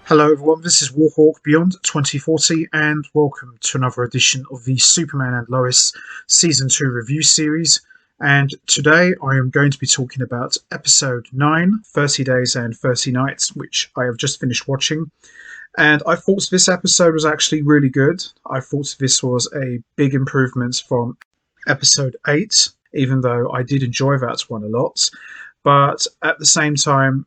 Hello everyone, this is Warhawk Beyond 2040 and welcome to another edition of the Superman and Lois Season 2 review series. And today I am going to be talking about episode 9, 30 Days and 30 Nights, which I have just finished watching. And I thought this episode was actually really good. I thought this was a big improvement from episode 8, even though I did enjoy that one a lot. But at the same time,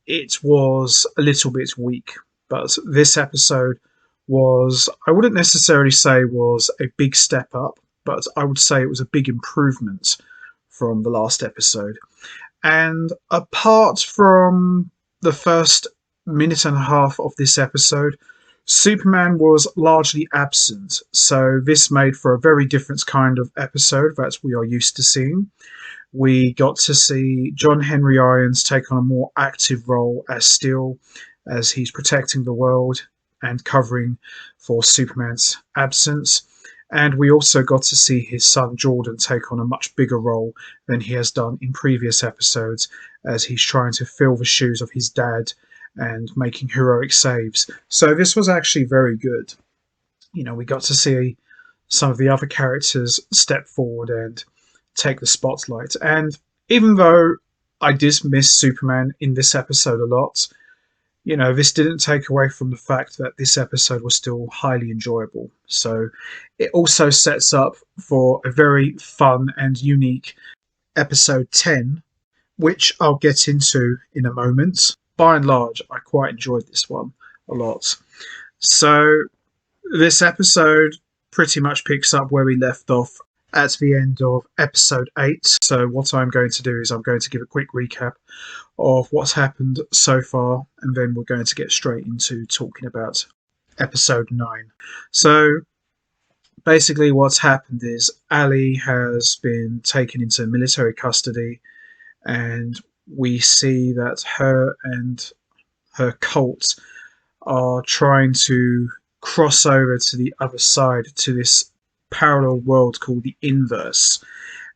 it was a little bit weak. But this episode was, I wouldn't necessarily say was a big step up, but I would say it was a big improvement from the last episode. And apart from the first minute and a half of this episode, Superman was largely absent, so this made for a very different kind of episode that we are used to seeing. We got to see John Henry Irons take on a more active role as Steel, as he's protecting the world and covering for Superman's absence. And we also got to see his son Jordan take on a much bigger role than he has done in previous episodes, as he's trying to fill the shoes of his dad and making heroic saves. So this was actually very good. You know, we got to see some of the other characters step forward and take the spotlight. And even though I did miss Superman in this episode a lot, you know, this didn't take away from the fact that this episode was still highly enjoyable. So it also sets up for a very fun and unique episode 10, which I'll get into in a moment. By and large, I quite enjoyed this one a lot. So this episode pretty much picks up where we left off at the end of episode 8. So what I'm going to do is I'm going to give a quick recap of what's happened so far, and then we're going to get straight into talking about episode 9. So basically what's happened is Ali has been taken into military custody, and we see that her and her cult are trying to cross over to the other side, to this parallel world called the Inverse.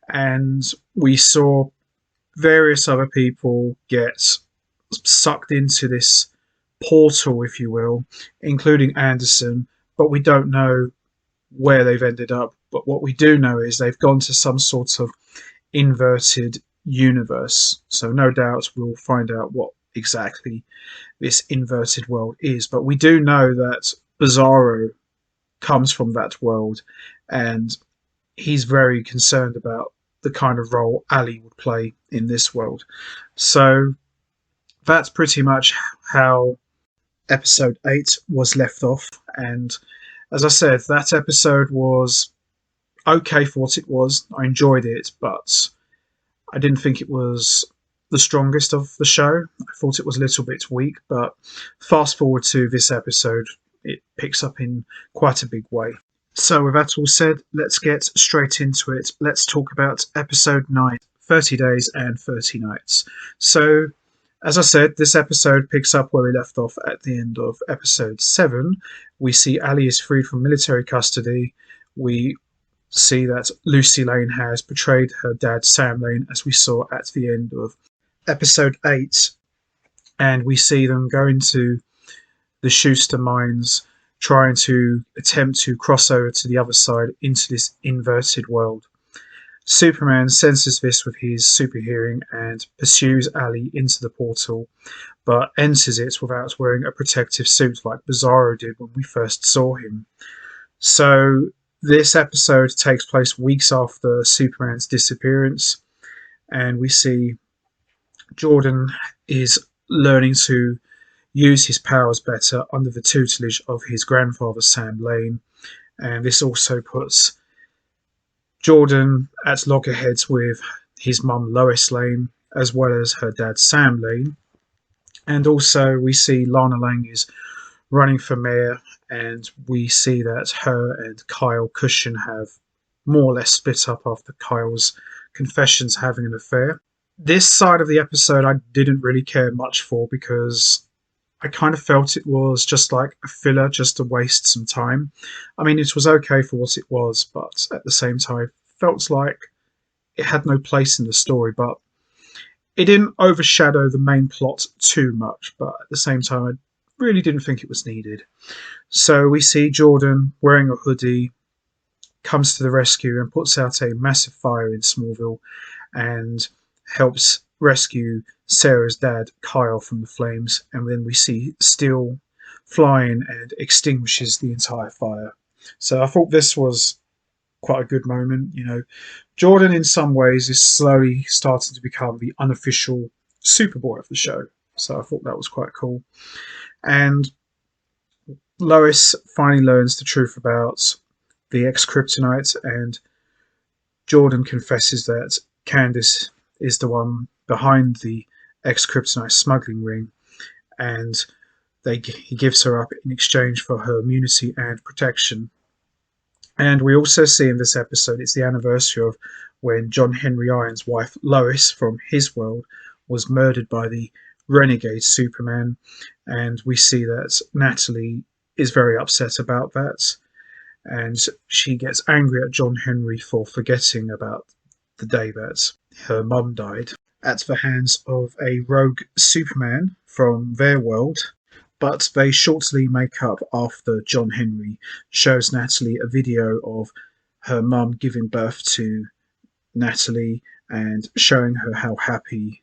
And we saw various other people get sucked into this portal, if you will, including Anderson, but we don't know where they've ended up. But what we do know is they've gone to some sort of inverted universe. So no doubt we'll find out what exactly this inverted world is. But we do know that Bizarro comes from that world, and he's very concerned about the kind of role Ali would play in this world. So that's pretty much how episode 8 was left off. And as I said, that episode was okay for what it was. I enjoyed it, but I didn't think it was the strongest of the show. I thought it was a little bit weak, but fast forward to this episode, it picks up in quite a big way. So with that all said, let's get straight into it. Let's talk about episode 9, 30 Days and 30 Nights. So, as I said, this episode picks up where we left off at the end of episode 7. We see Ali is freed from military custody. We see that Lucy Lane has betrayed her dad, Sam Lane, as we saw at the end of episode 8. And we see them go into the Schuster mines, trying to attempt to cross over to the other side into this inverted world. Superman senses this with his super hearing and pursues Ali into the portal, but enters it without wearing a protective suit like Bizarro did when we first saw him. So this episode takes place weeks after Superman's disappearance, and we see Jordan is learning to use his powers better under the tutelage of his grandfather Sam Lane, and this also puts Jordan at loggerheads with his mum Lois Lane as well as her dad Sam Lane. And also we see Lana Lang is running for mayor, and we see that her and Kyle Cushion have more or less split up after Kyle's confessions having an affair. This side of the episode I didn't really care much for, because I kind of felt it was just like a filler, just to waste some time. I mean, it was okay for what it was, but at the same time, it felt like it had no place in the story. But it didn't overshadow the main plot too much. But at the same time, really didn't think it was needed. So we see Jordan wearing a hoodie, comes to the rescue and puts out a massive fire in Smallville and helps rescue Sarah's dad, Kyle, from the flames. And then we see Steel flying and extinguishes the entire fire. So I thought this was quite a good moment. Jordan in some ways is slowly starting to become the unofficial Superboy of the show. So I thought that was quite cool. And Lois finally learns the truth about the ex-Kryptonite, and Jordan confesses that Candace is the one behind the ex-Kryptonite smuggling ring, and he gives her up in exchange for her immunity and protection. And we also see in this episode, it's the anniversary of when John Henry Irons' wife Lois from his world was murdered by the renegade Superman, and we see that Natalie is very upset about that, and she gets angry at John Henry for forgetting about the day that her mum died at the hands of a rogue Superman from their world. But they shortly make up after John Henry shows Natalie a video of her mum giving birth to Natalie and showing her how happy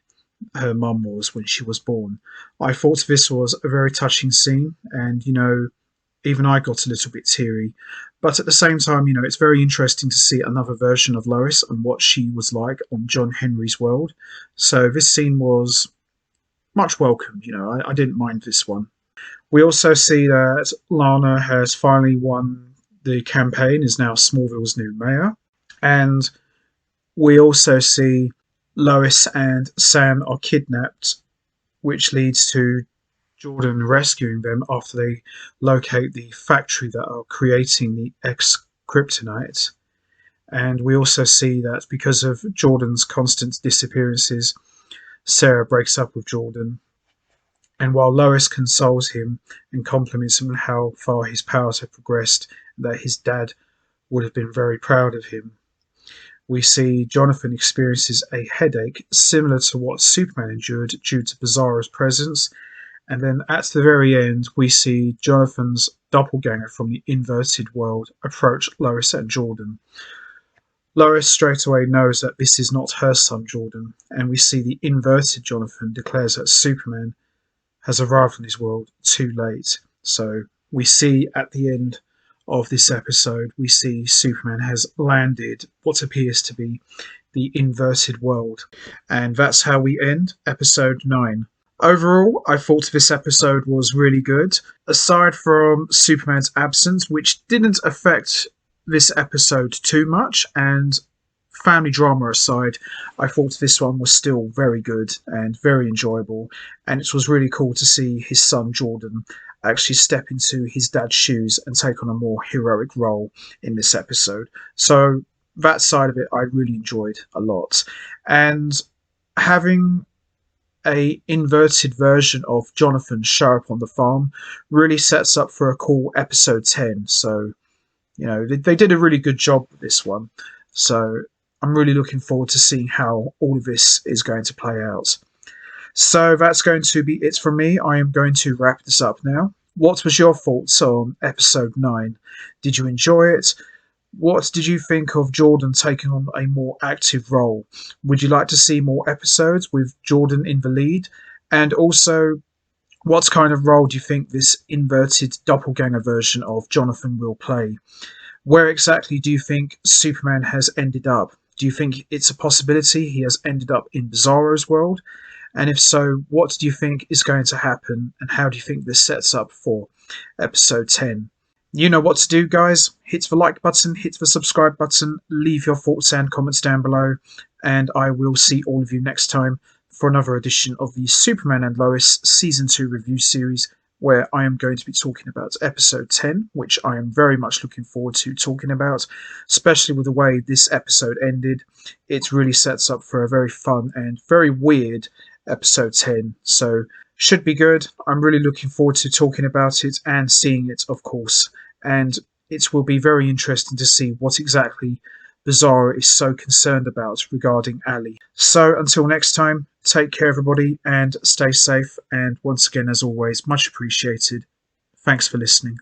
her mum was when she was born. I thought this was a very touching scene, and even I got a little bit teary. But at the same time, it's very interesting to see another version of Lois and what she was like on John Henry's world. So this scene was much welcomed. I didn't mind this one. We also see that Lana has finally won the campaign, is now Smallville's new mayor. And we also see Lois and Sam are kidnapped, which leads to Jordan rescuing them after they locate the factory that are creating the ex-Kryptonite. And we also see that because of Jordan's constant disappearances, Sarah breaks up with Jordan. And while Lois consoles him and compliments him on how far his powers have progressed, that his dad would have been very proud of him, we see Jonathan experiences a headache similar to what Superman endured due to Bizarro's presence. And then at the very end, we see Jonathan's doppelganger from the inverted world approach Lois and Jordan. Lois straight away knows that this is not her son Jordan, and we see the inverted Jonathan declares that Superman has arrived in his world too late. So we see at the end of this episode, we see Superman has landed what appears to be the inverted world. And that's how we end episode 9. Overall, I thought this episode was really good. Aside from Superman's absence, which didn't affect this episode too much, and family drama aside, I thought this one was still very good and very enjoyable. And it was really cool to see his son Jordan actually step into his dad's shoes and take on a more heroic role in this episode. So that side of it I really enjoyed a lot. And having a inverted version of Jonathan show up on the farm really sets up for a cool episode 10. So, they did a really good job with this one. So I'm really looking forward to seeing how all of this is going to play out. So that's going to be it from me. I am going to wrap this up now. What was your thoughts on episode 9? Did you enjoy it? What did you think of Jordan taking on a more active role? Would you like to see more episodes with Jordan in the lead? And also, what kind of role do you think this inverted doppelganger version of Jonathan will play? Where exactly do you think Superman has ended up? Do you think it's a possibility he has ended up in Bizarro's world? And if so, what do you think is going to happen? And how do you think this sets up for episode 10? You know what to do, guys. Hit the like button, hit the subscribe button, leave your thoughts and comments down below, and I will see all of you next time for another edition of the Superman and Lois Season 2 review series, where I am going to be talking about episode 10, which I am very much looking forward to talking about, especially with the way this episode ended. It really sets up for a very fun and very weird episode 10, so should be good. I'm really looking forward to talking about it and seeing it, of course, and it will be very interesting to see what exactly Zara is so concerned about regarding Ali. So until next time, take care everybody and stay safe, and once again as always, much appreciated. Thanks for listening.